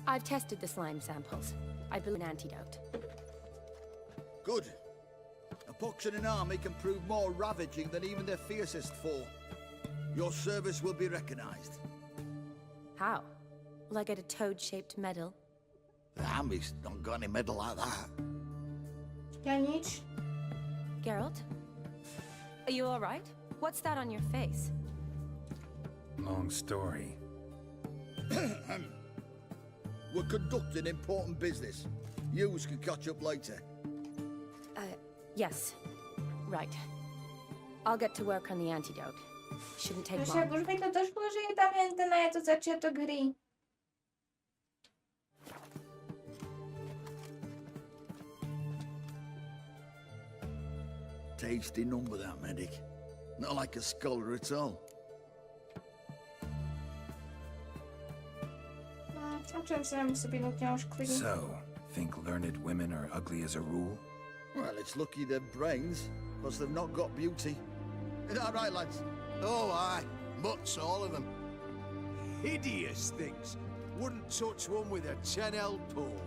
I've tested the slime samples. I believe an antidote. Good. A pox in an army can prove more ravaging than even their fiercest foe. Your service will be recognized. How? Will I get a toad-shaped medal? The army's not got any medal like that. Ja nic. Geralt? Are you alright? What's that on your face? Long story. We're conducting important business. Yous can catch up later. Yes. Right. I'll get to work on the antidote. Shouldn't take Však long. už mi to došlo, že je tam hentená, je to začiatok hry. Tasty number, that medic. Not like a scholar at all. O čem sa nemusí byť nutne ošklivý. So, think learned women are ugly as a rule? Well, it's lucky they're brains, because they've not got beauty. Is that right, lads? Oh, aye. Mutts, all of them. Hideous things. Wouldn't touch one with a 10L pole.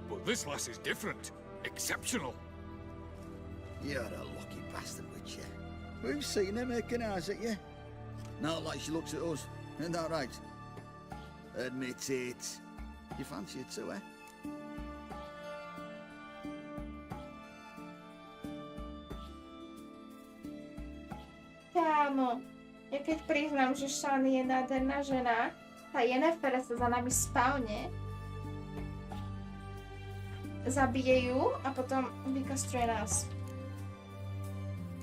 But this lass is different. Exceptional. You're a lucky bastard, Witcher. We've seen her making eyes at you. Not like she looks at us. Isn't that right? Admit it. You fancy it too, eh? Kámo, ja keď priznám, že Shani je nádherná žena, tá Yennefer sa za nami spavne, zabije ju a potom vykastruje nás.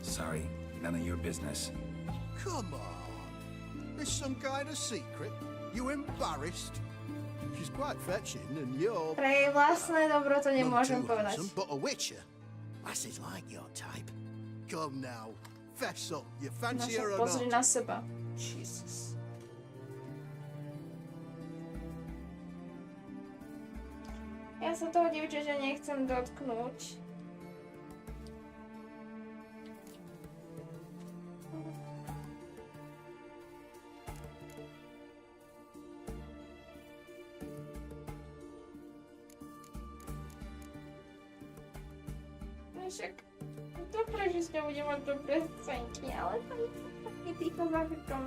Sorry, none of your business. Come on. There's some kind of secret. You embarrassed? She's quite fetching, and you're Pre jej vlastné dobro to none nemôžem too povedať. handsome, but a witcher. Lasses like your type. Come now, fess up. You fancy her or Pozri not? na seba. Jesus. Ja sa toho dievčaťa nechcem dotknúť. Však dobre, že s ňou budem mať dobré scénky, ale to je taký týchto zážitom.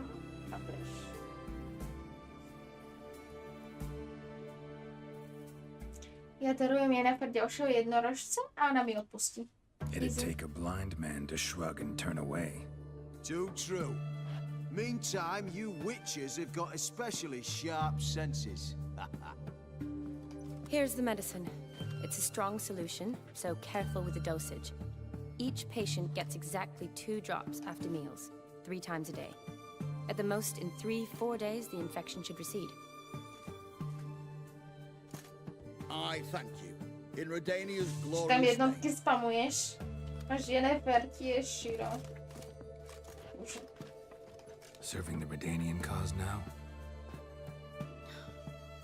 Ja darujem Yennefer ďalšieho jednorožca a ona mi odpustí. It'd Easy. take a blind man to shrug and turn away. Too true. Meantime, you witches have got especially sharp senses. Here's the medicine. It's a strong solution, so careful with the dosage. Each patient gets exactly 2 drops after meals, 3 times a day. At the most, in 3-4 days, the infection should recede. I thank you. In Redania's Tam glorious jednotky name. spamuješ. Máš Yennefer tiež širo. Už. Serving the Redanian cause now?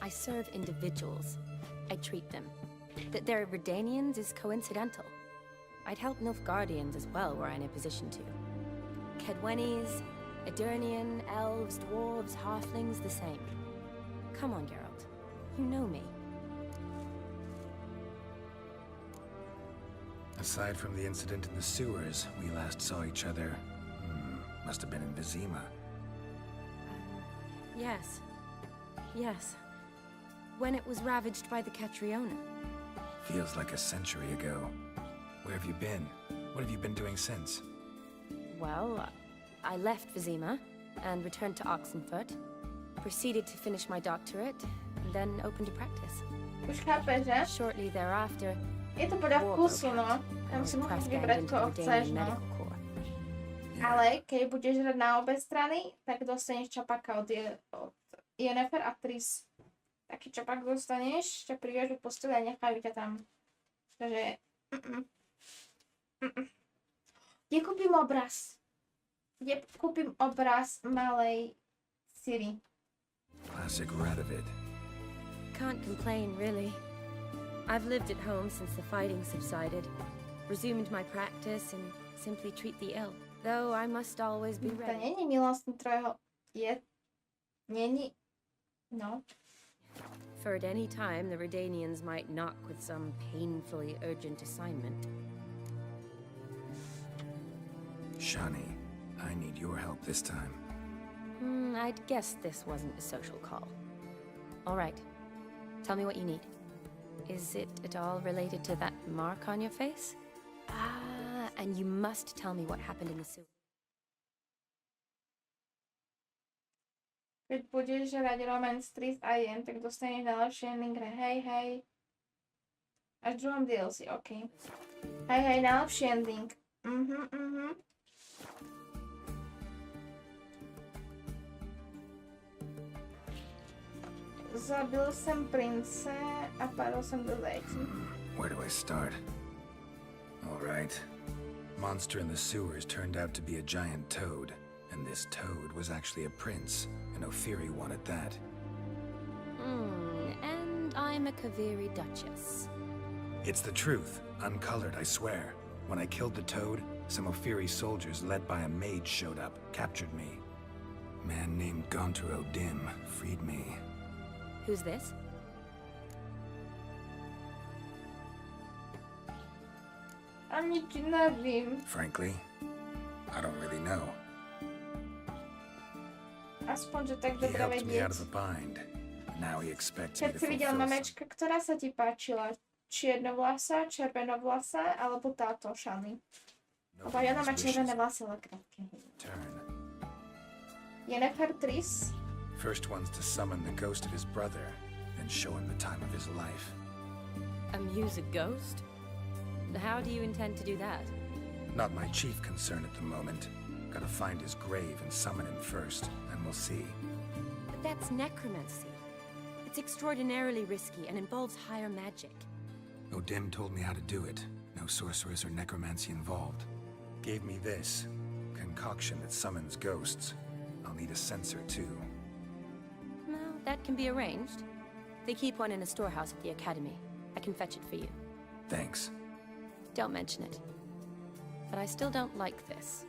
I serve individuals. I treat them. That they're Redanians is coincidental. I'd help Nilfgaardians as well were I in a position to. Kedwenis, Edirnian, elves, dwarves, halflings, the same. Come on, Geralt. You know me. Aside from the incident in the sewers, we last saw each other. Must have been in Vizima. Yes. Yes. When it was ravaged by the Catriona. Feels like a century ago. Where have you been? What have you been doing since? Well, I left Vizima and returned to Oxenfurt. Proceeded to finish my doctorate and then opened a practice. Už chápeš, že? Shortly thereafter, Je to podľa war vkusu, broke no. out. Tam I si was môžeš press vybrať, ganged into koho the chceš, Redanian no. Medical Corps. Ale keď budeš hrať na obe strany, tak dostaneš čapaka od Yennefer a Triss. Taký čapak dostaneš, ťa priviažu posteli a nechajú ťa tam. Takže... Kde kúpim obraz? Kde kúpim obraz malej Ciri? Classic Radovid. Can't complain, really. I've lived at home since the fighting subsided, resumed my practice, and simply treat the ill. Though I must always be To ready. není milostný trojho... Je... Není... No. for at any time the Redanians might knock with some painfully urgent assignment. Shani, I need your help this time. I'd guess this wasn't a social call. All right. Tell me what you need. Is it at all related to that mark on your face? Ah, and you must tell me what happened in the sewer. Keď budeš hrať Romance 3 a jen, tak dostaneš najlepšie ending hre. Hej, hej. Až v druhom DLC, ok. Hej, hej, najlepší ending. Zabil jsem prince a padl jsem do zajetí. Where do I start? All right. Monster in the sewers turned out to be a giant toad, and this toad was actually a prince, and Ophiri wanted that. And I'm a Kaviri duchess. It's the truth, uncolored, I swear. When I killed the toad, some Ophiri soldiers led by a mage showed up, captured me. A man named Gonturo Dim freed me. Who's this? Ani ti nevím. Frankly, I don't really know. Aspoň, že tak He dobre helped me out of vedieť. a bind. Now he expects me Keď to si videl fulfill mamečka, ktorá sa ti páčila? Čiernovlasá, červenovlasá, alebo táto Shani? Lebo ona má červené vlasy, ale krátke. Turn. Yennefer Triss? First one's to summon the ghost of his brother, then show him the time of his life. Amuse a ghost? How do you intend to do that? Not my chief concern at the moment. Gotta find his grave and summon him first, and we'll see. But that's necromancy. It's extraordinarily risky and involves higher magic. Odim told me how to do it. No sorcerers or necromancy involved. Gave me this concoction that summons ghosts. I'll need a censer too. Well, that can be arranged. They keep one in a storehouse at the academy. I can fetch it for you. Thanks. Don't mention it. But I still don't like this.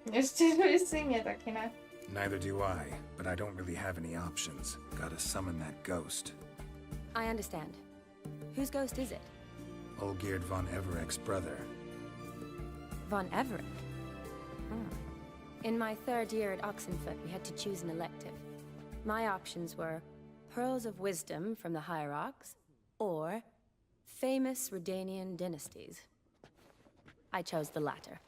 Ešte si mne taky ne. Neither do I, but I don't really have any options. Gotta summon that ghost. I understand. Whose ghost is it? Olgierd von Evereck's brother. Von Everett? In my third year at Oxenfoot, we had to choose an elective. My options were Pearls of Wisdom from the Hierarchs, or Famous Redanian Dynasties. I chose the latter.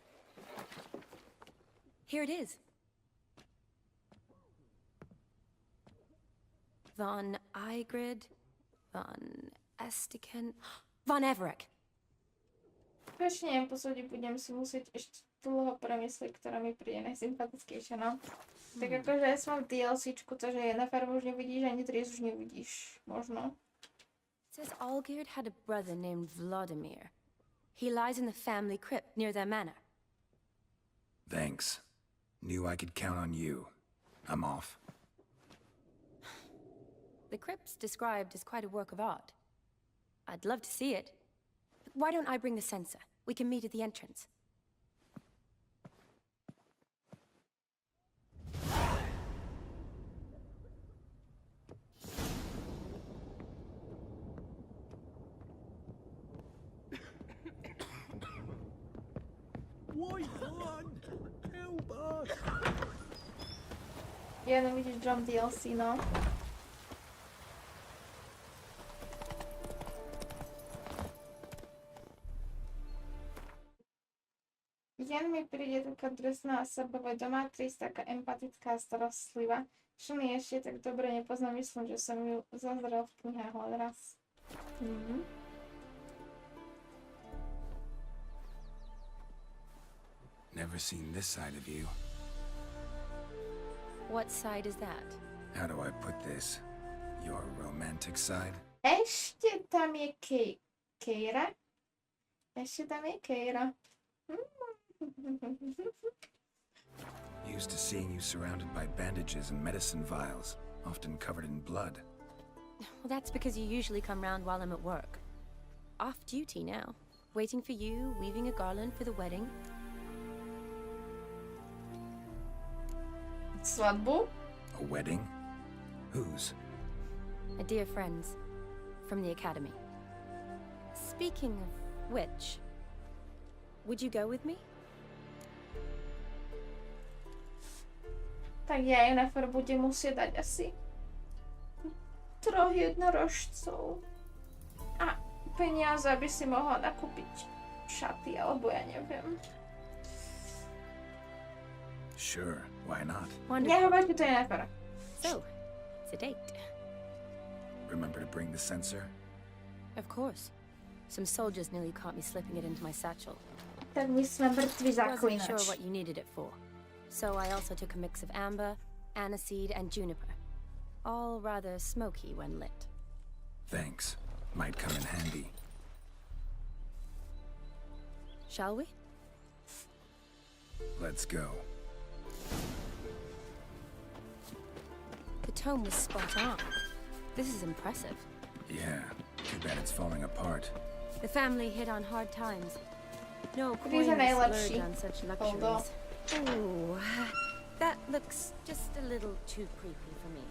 Here it is. Von Igrid, Von Estiken, Von Everett. Ešte neviem posúdiť, budem si musieť ešte dlho premyslieť, ktorá mi príde najsympatickejšia, no. Tak akože ja som v DLCčku, takže Yennefer už nevidíš, ani Triss už nevidíš, možno. It says Olgierd had a brother named Vladimir. He lies in the family crypt near their manor. Thanks. Knew I could count on you. I'm off. The crypt's described as quite a work of art. I'd love to see it. But why don't I bring the censer? We can meet at the entrance. White one! Help us! Ja vidíš Drum DLC, no. Jen mi príde taká drsná sebavedomá, Triss taká empatická a starostlivá. Shani ešte tak dobre nepoznám, myslím, že som ju zazrel v knihách len raz. Never seen this side of you. What side is that? How do I put this? Your romantic side? Ešte tam je Keira. Ešte tam je Keira. Used to seeing you surrounded by bandages and medicine vials, often covered in blood. Well, that's because you usually come round while I'm at work. Off duty now. Waiting for you, weaving a garland for the wedding. Svadbu? A wedding? Whose? my dear friends from the academy. Speaking of which, would you go with me? Tak ja Yennefer budem musieť dať asi 3 jednorožcov. A peniaze, aby si mohla nakúpiť šaty, alebo ja neviem. Sure, why not? Nehovoríte to Yennefer. So, it's a date. Remember to bring the censer? Of course. Some soldiers nearly caught me slipping it into my satchel. Tak my sme mŕtvi Wasn't zaklinač. sure what you needed it for. So I also took a mix of amber, aniseed, and juniper. All rather smoky when lit. Thanks. Might come in handy. Shall we? Let's go. The tome was spot on. This is impressive. Yeah, too bad it's falling apart. The family hit on hard times. No These are coin najlepší. splurged on such Although- luxuries. Ooh, that looks just a little too creepy for me.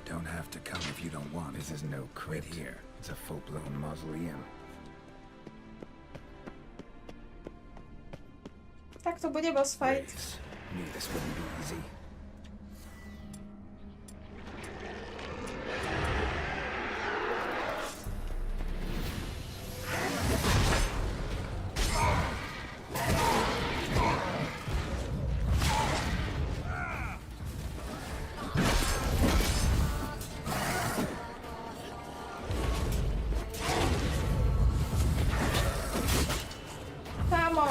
Don't have to come if you don't want. This is no crypt here. It's a full-blown mausoleum. Tak to bude boss fight. Graves. Knew this wouldn't be easy. Kámo.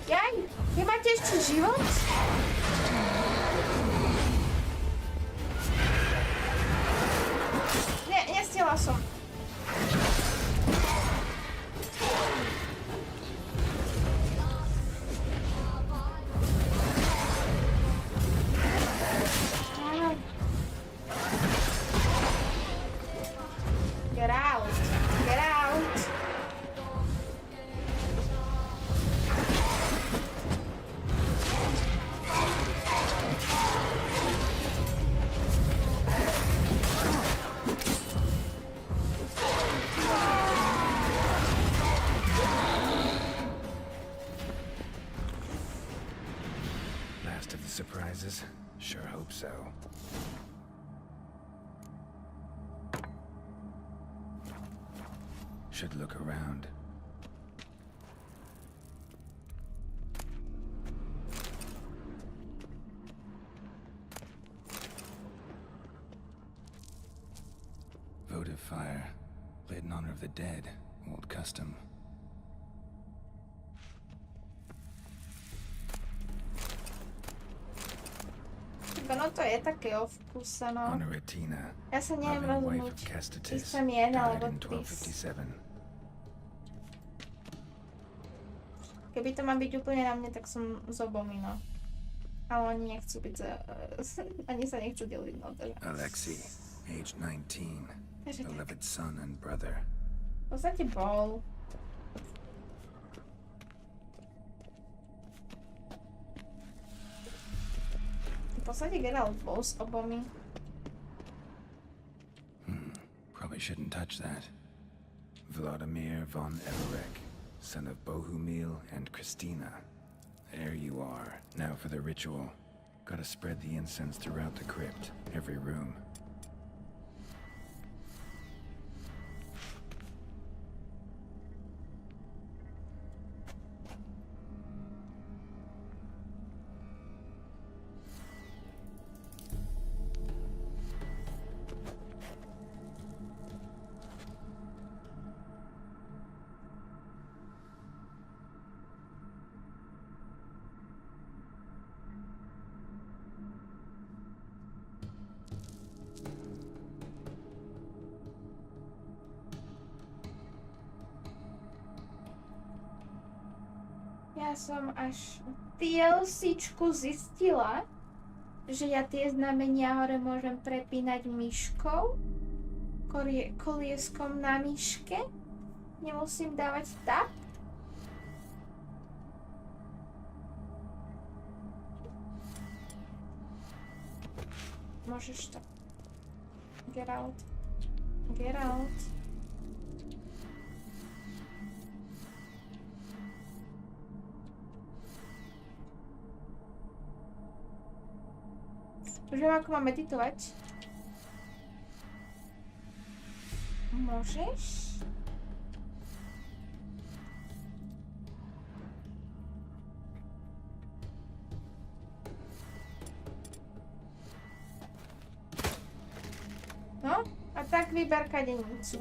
Jaj, vy máte ešte život? Ne, nestihla som. Get out! Get out! Last of the surprises? Sure hope so. Should look around. Votive fire. Lit in honor of the dead. Old custom. Ono to je také o vkuse, no. Honoratina. Ja sa neviem loving wife of rozhodnúť. Castatis, Či sa mien died alebo in tris. 1257. Keby to má byť úplne na mne, tak som z obomi, no. Ale oni nechcú byť za... ani sa nechcú deliť, no teda. Alexei, age 19. Takže tak. Beloved son and brother. V podstate bol. V podstate Geralt bol s obomi. Probably shouldn't touch that. Vladimir von Everek, son of Bohumil and Christina. There you are. Now for the ritual. Gotta spread the incense throughout the crypt, every room. Ja som až v DLCčku zistila, že ja tie znamenia hore môžem prepínať myškou, kolieskom na myške. Nemusím dávať tap. Môžeš to. Get out. Get out. Už viem, ako mám meditovať. Môžeš? No, a tak vyber kadenicu.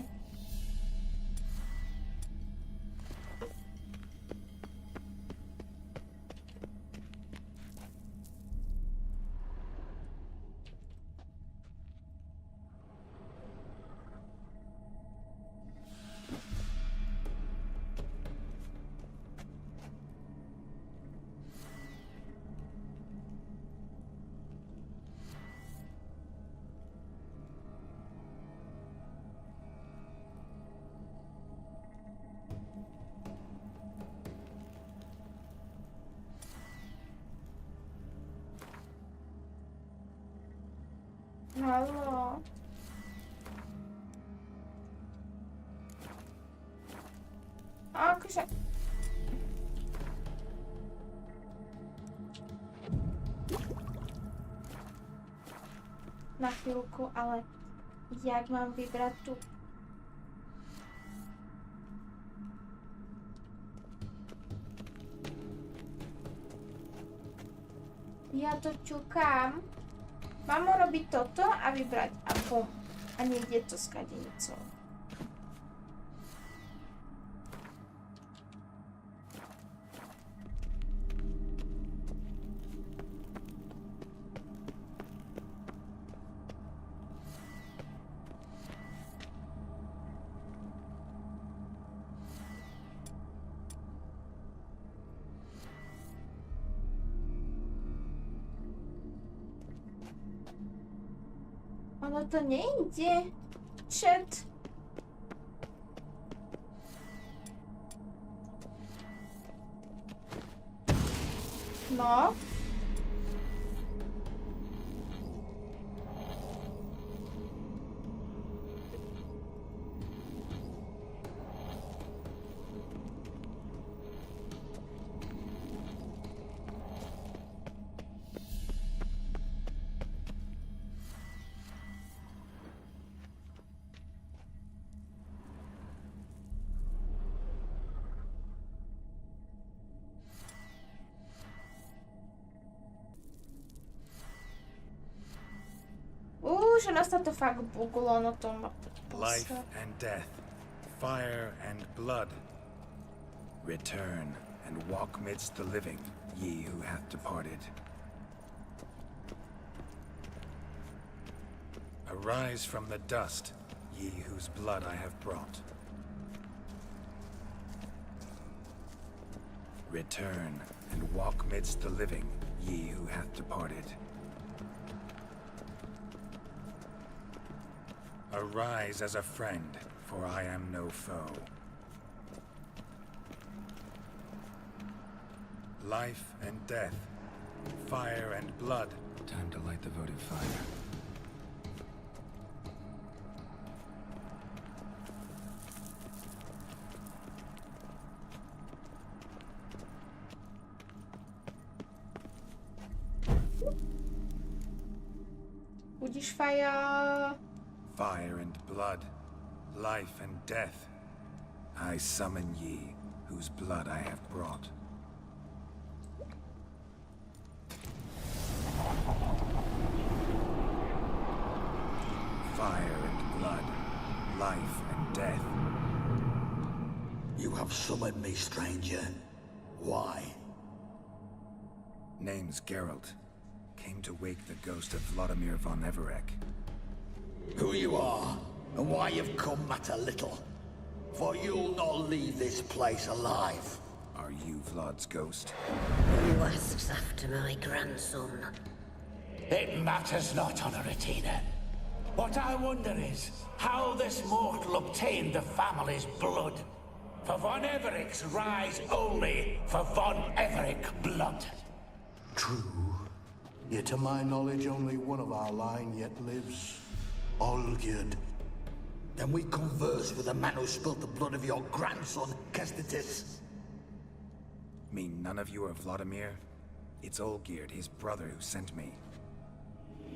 Halo. Akože... Na chvíľku, ale jak mám vybrať tu? Ja to ťukám. Mám robiť toto a vybrať a bum. A niekde to s kadenicou. Ono to nejde. Chat. No. Že nás to fakt bugulo na tom. Life and death, fire and blood. Return and walk midst the living, ye who hath departed. Arise from the dust, ye whose blood I have brought. Return and walk midst the living, ye who hath departed. Arise as a friend, for I am no foe. Life and death, fire and blood. Time to light the votive fire. Budíš fire. Fire and blood, life and death. I summon ye, whose blood I have brought. Fire and blood, life and death. You have summoned me, stranger. Why? Name's Geralt. Came to wake the ghost of Vladimir von Everec. Who you are, and why you've come matter little. For you'll not leave this place alive. Are you Vlad's ghost? Who asks after my grandson? It matters not, Honoratina. What I wonder is how this mortal obtained the family's blood. For Von Everic's rise only for Von Everic blood. True. Yet to my knowledge, only one of our line yet lives. Olgierd. Then we converse with the man who spilt the blood of your grandson, Kestitis. Mean none of you are Vladimir? It's Olgierd, his brother, who sent me.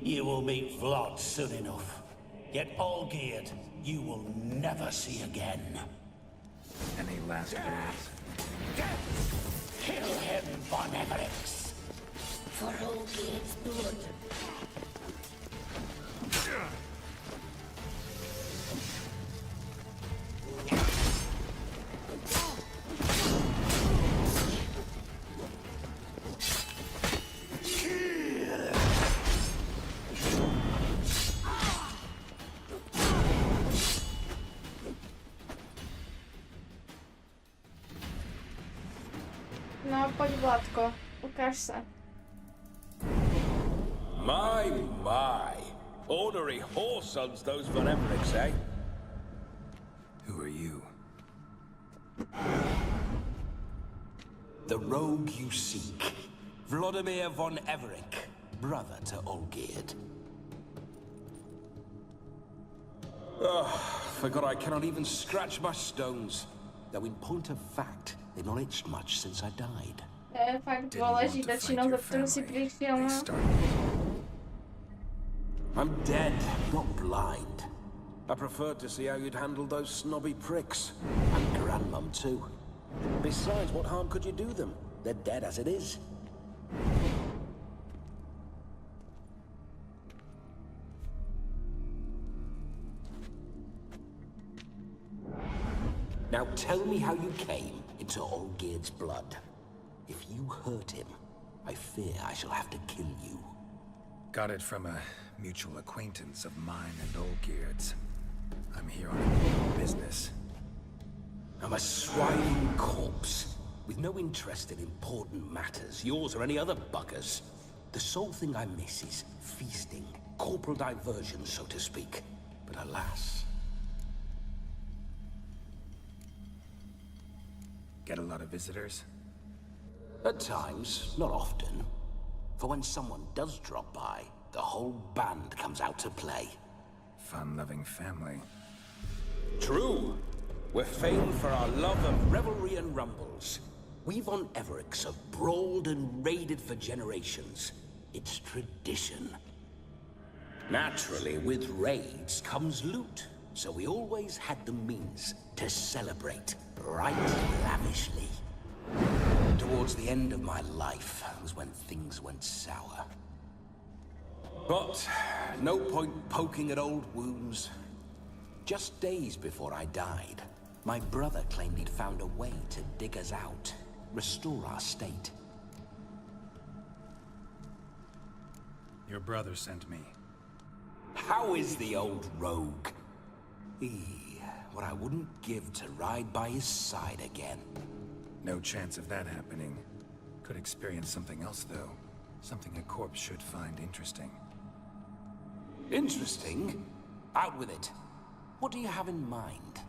You will meet Vlad soon enough. Yet Olgierd, you will never see again. Any last words? Kill him, Von Everic's. For Olgierd's blood. No, poď Vládko, ukáž sa. My. Ornery whoresons those Von Evericks, eh? Who are you? The rogue you seek. Vladimir Von Everic, brother to Olgierd. Forgot I cannot even scratch my stones. Though in point of fact, they've not itched much since I died. To je fakt dôležité, činou, za ktorú si prišiel, no. I'm dead, not blind. I preferred to see how you'd handle those snobby pricks. And Grandmum too. Besides, what harm could you do them? They're dead as it is. Now tell me how you came into Olgierd's blood. If you hurt him, I fear I shall have to kill you. Got it from a mutual acquaintance of mine and Olgierd's. I'm here on important business. I'm a swine corpse, with no interest in important matters, yours or any other buggers. The sole thing I miss is feasting, corporal diversion, so to speak. But alas... Get a lot of visitors? At times, not often. For when someone does drop by, the whole band comes out to play. Fun-loving family. True. We're famed for our love of Revelry and rumbles. We Von Evericks have brawled and raided for generations. It's tradition. Naturally, with raids comes loot, so we always had the means to celebrate right lavishly. Towards the end of my life was when things went sour. But no point poking at old wounds. Just days before I died, my brother claimed he'd found a way to dig us out, restore our state. Your brother sent me. How is the old rogue? What I wouldn't give to ride by his side again. No chance of that happening. Could experience something else, though. Something a corpse should find interesting. Interesting? Out with it. What do you have in mind?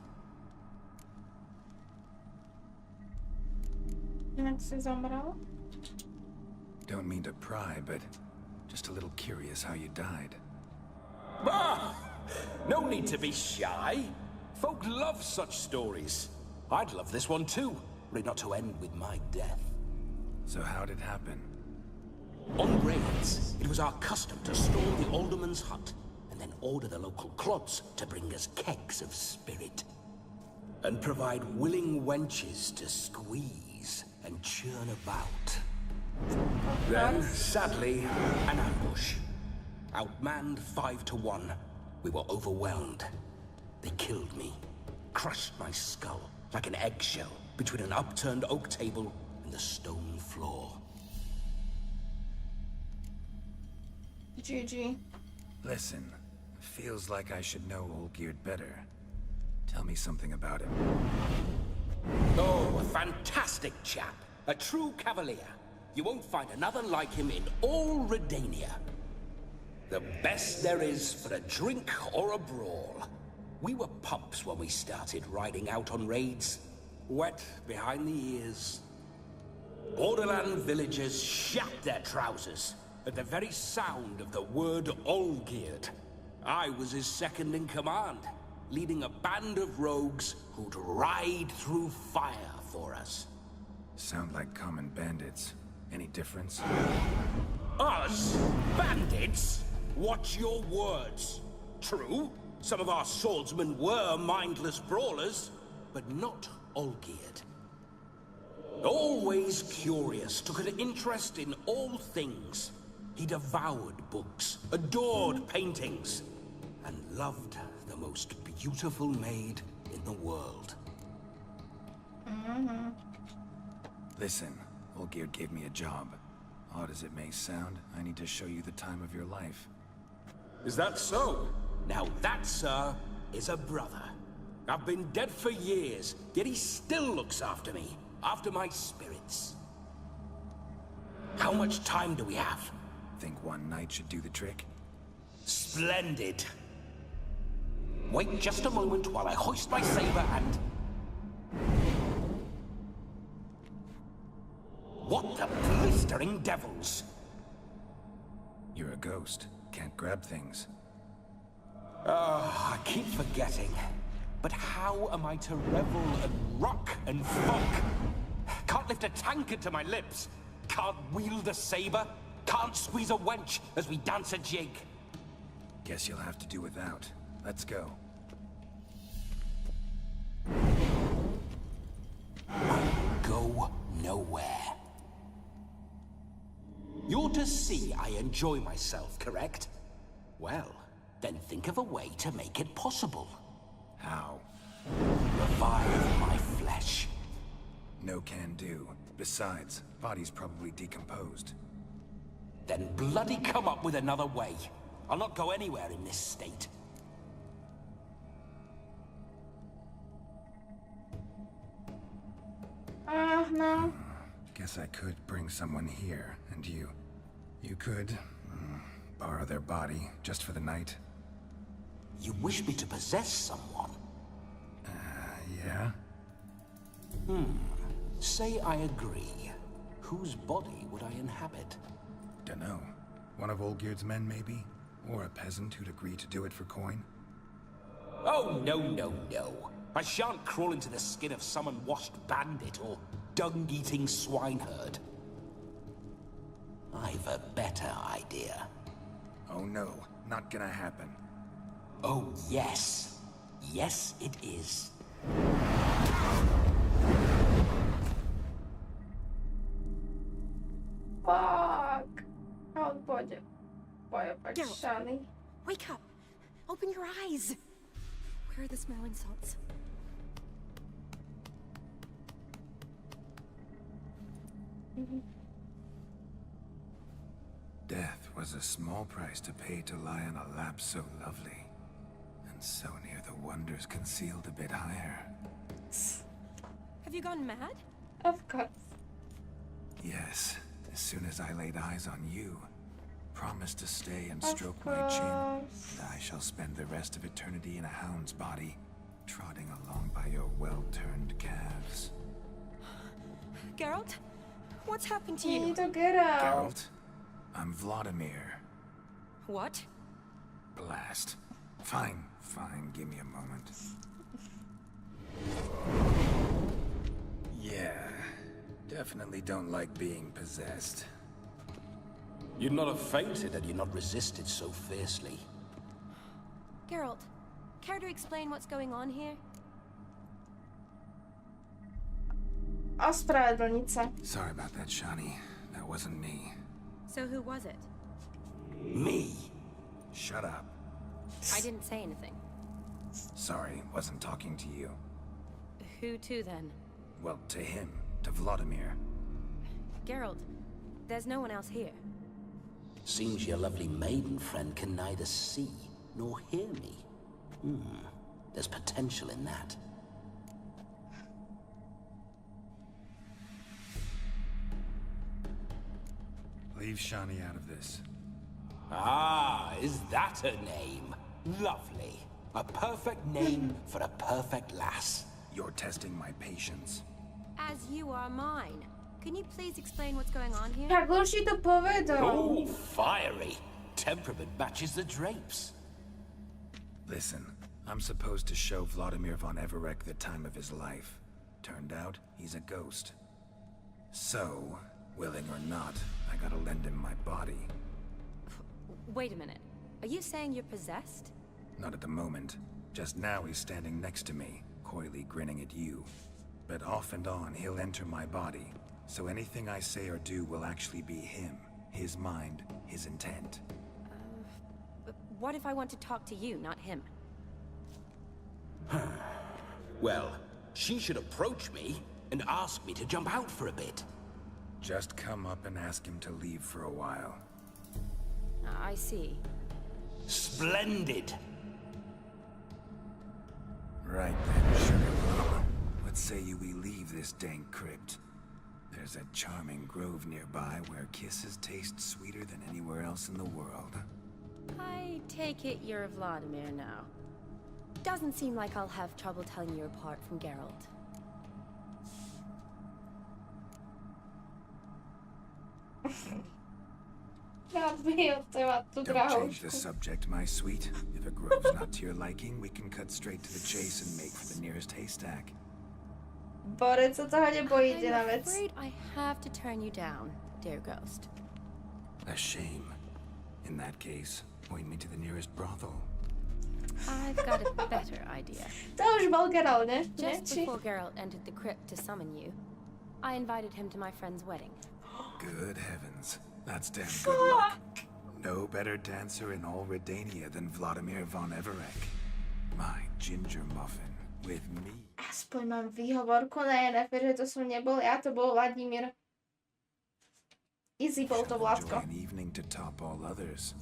Don't mean to pry, but just a little curious how you died. Bah! No need to be shy. Folk love such stories. I'd love this one too, were it not to end with my death. So how'd it happen? On raids, it was our custom to storm the alderman's hut, and then order the local clods to bring us kegs of spirit. And provide willing wenches to squeeze and churn about. Then, sadly, an ambush. Outmanned 5-1, we were overwhelmed. They killed me, crushed my skull like an eggshell between an upturned oak table and the stone floor. GG. Listen, feels like I should know Olgierd better. Tell me something about him. Oh, a fantastic chap. A true cavalier. You won't find another like him in all Redania. The best there is for a drink or a brawl. We were pups when we started riding out on raids. wet behind the ears. Borderland villagers shat their trousers at the very sound of the word Olgierd. I was his second in command, leading a band of rogues who'd ride through fire for us. Sound like common bandits. Any difference? Us? Bandits? Watch your words. True, some of our swordsmen were mindless brawlers, but not Olgierd. Always curious, took an interest in all things. He devoured books, adored paintings, and loved the most beautiful maid in the world. Listen, Olgierd gave me a job. Odd as it may sound, I need to show you the time of your life. Is that so? Now that, sir, is a brother. I've been dead for years, yet he still looks after me, after my spirits. How much time do we have? Think one night should do the trick? Splendid. Wait just a moment while I hoist my saber and... What the blistering devils? You're a ghost. Can't grab things. I keep forgetting. But how am I to revel and rock and fuck? Can't lift a tankard to my lips. Can't wield a saber. Can't squeeze a wench as we dance a jig. Guess you'll have to do without. Let's go. Go nowhere. You're to see I enjoy myself, correct? Well, then think of a way to make it possible. How? Revive my flesh. No can do. Besides, body's probably decomposed. Then bloody come up with another way. I'll not go anywhere in this state. No. Guess I could bring someone here, and you could borrow their body just for the night. You wish me to possess someone? Yeah? Say I agree. Whose body would I inhabit? Dunno. One of Olgierd's men, maybe? Or a peasant who'd agree to do it for coin? Oh, no, no, no. I shan't crawl into the skin of some unwashed bandit or dung-eating swineherd. I've a better idea. Oh no, not gonna happen. Oh, yes. Yes, it is. Fuck. Oh, boy, Shani. Wake up! Open your eyes! Where are the smelling salts? Death was a small price to pay to lie on a lap so lovely, and so near the wonders concealed a bit higher. Have you gone mad? Of course. Yes, as soon as I laid eyes on you, promised to stay and Of stroke my chin, course. and I shall spend the rest of eternity in a hound's body, trotting along by your well-turned calves. Geralt? What's happened to You you? need to get out. Geralt, I'm Vladimir. What? Blast. Fine, give me a moment. Yeah, definitely don't like being possessed. You'd not have fainted had you not resisted so fiercely. Geralt, care to explain what's going on here? Ospravedlniť sa. Sorry about that, Shani. That wasn't me. So who was it? Me? Shut up. I didn't say anything. Sorry, wasn't talking to you. Who to then? Well, to him. To Vladimir. Geralt, there's no one else here. Seems your lovely maiden friend can neither see nor hear me. There's potential in that. Leave Shani out of this. Ah, is that a name? Lovely. A perfect name for a perfect lass. You're testing my patience. As you are mine. Can you please explain what's going on here? Tak už ti to povedal. Oh, fiery. Temperament matches the drapes. Listen, I'm supposed to show Vladimir von Everec the time of his life. Turned out, he's a ghost. So, willing or not, I gotta lend him my body. Wait a minute. Are you saying you're possessed? Not at the moment. Just now he's standing next to me, coyly grinning at you. But off and on, he'll enter my body. So anything I say or do will actually be him. His mind, his intent. But what if I want to talk to you, not him? Well, she should approach me and ask me to jump out for a bit. Just come up and ask him to leave for a while. I see. Splendid. Right then, Sugar Plum. What say we leave this dank crypt? There's a charming grove nearby where kisses taste sweeter than anywhere else in the world. I take it you're Vladimir now. Doesn't seem like I'll have trouble telling you apart from Geralt. Don't change the subject, my sweet. If a grove's not to your liking, we can cut straight to the chase and make for the nearest haystack. Borec sa toho nebojí, ide na I'm vec. afraid I have to turn you down, dear ghost. A shame. In that case, point me to the nearest brothel. I've got a better idea. To už bol Geralt, ne? Just before Geralt entered the crypt to summon you, I invited him to my friend's wedding. Good heavens. That's damn good luck. No better dancer in all Redania than Vladimir von Everec. My ginger muffin with me. Aspoň mám výhovorku na Yennefer, že to som nebol ja, to bol Vladimír. Easy bol to Vládko. Enjoy an evening to top all others.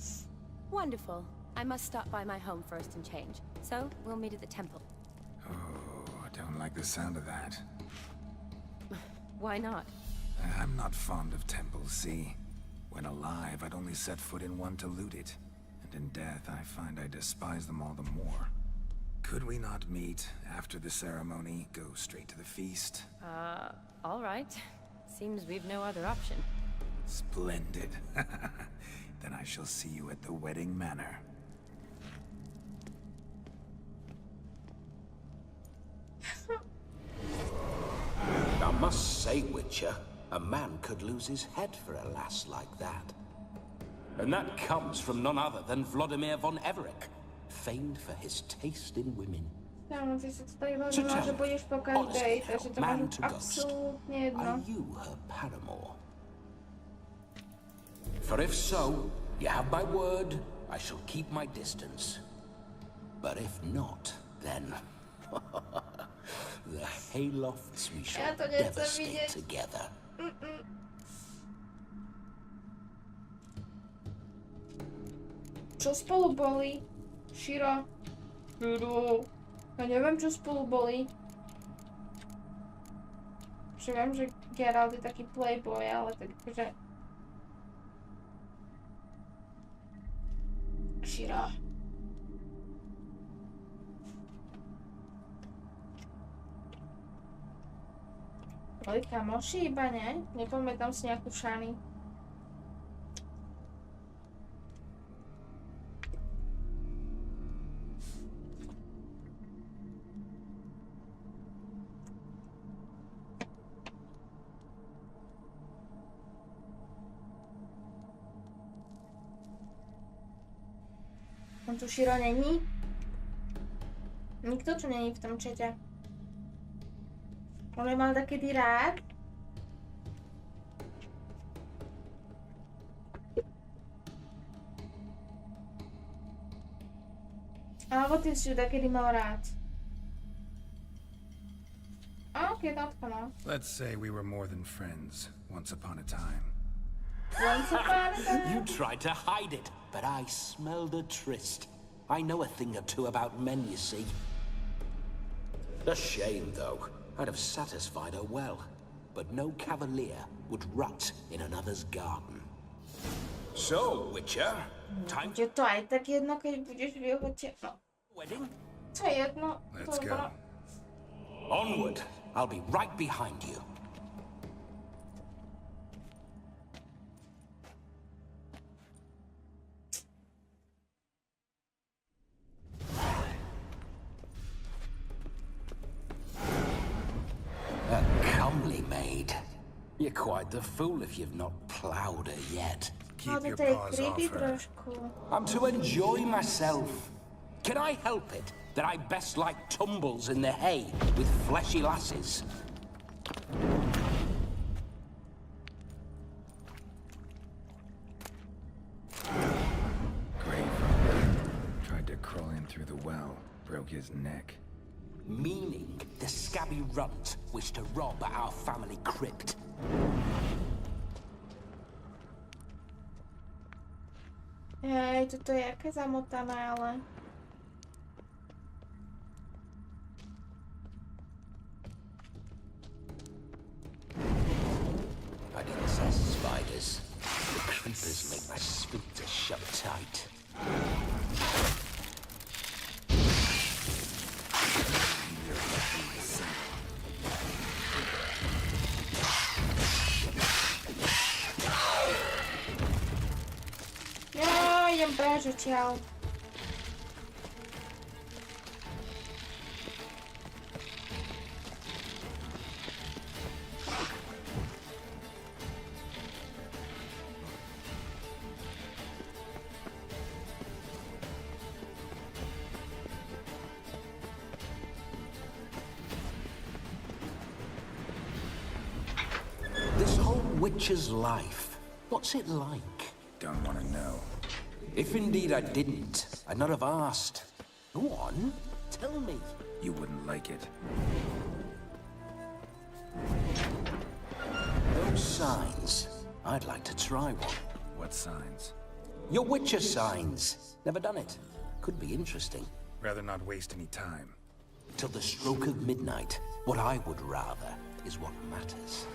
Wonderful. I must stop by my home first and change. So, we'll meet at the temple. Oh, I don't like the sound of that. Why not? I'm not fond of temples, see? When alive, I'd only set foot in one to loot it. And in death, I find I despise them all the more. Could we not meet after the ceremony, go straight to the feast? All right. Seems we've no other option. Splendid. Then I shall see you at the wedding manor. I must say, Witcher, a man could lose his head for a lass like that. And that comes from none other than Vladimir von Everec, famed for his taste in women. Áno, ty si to tady hovorila, že budeš po každej, takže to máš absolútne jedno. Are you her paramour? For if so, you have my word, I shall keep my distance. But if not, then the haylofts we shall devastate together. Čo spolu boli? Shiro. Ja neviem, čo spolu boli. Že viem, že Geralt je taký playboy, ale tak akože... Shiro. Boli kamoši iba, ne? Nepamätám si nejakú šany. On tu Shiro není? Nikto tu není v tom čete. On je mal takedy rád. Alebo ty si ju takedy mal rád. Ok, tatko no. Let's say we were more than friends, once upon a time. Once upon a time? You tried to hide it, but I smelled a tryst. I know a thing or two about men, you see. A shame, though. I'd have satisfied her well. But no cavalier would rot in another's garden. So, Witcher, time Je to aj tak jedno, keď budeš v jeho No. wedding? To je jedno. Let's to go. bolo- Onward. I'll be right behind you. A comely maid. You're quite the fool if you've not plowed her yet. No, Keep your to je paws creepy off her. trošku. I'm to enjoy myself. Can I help it that I best like tumbles in the hay with fleshy lasses? Grave. Tried to crawl in through the well. Broke his neck. Meaning the scabby runt wished to rob our family crypt. Hej, toto je jaké zamotané, ale... I detest spiders. The creepers make my sphincter shut tight. Jo, idem preč odtiaľ. This whole witch's life, what's it like? Don't want to know. If indeed I didn't, I'd not have asked. Go on, tell me. You wouldn't like it. Those signs, I'd like to try one. What signs? Your witcher signs. Never done it. Could be interesting. Rather not waste any time. Till the stroke of midnight, what I would rather is what matters.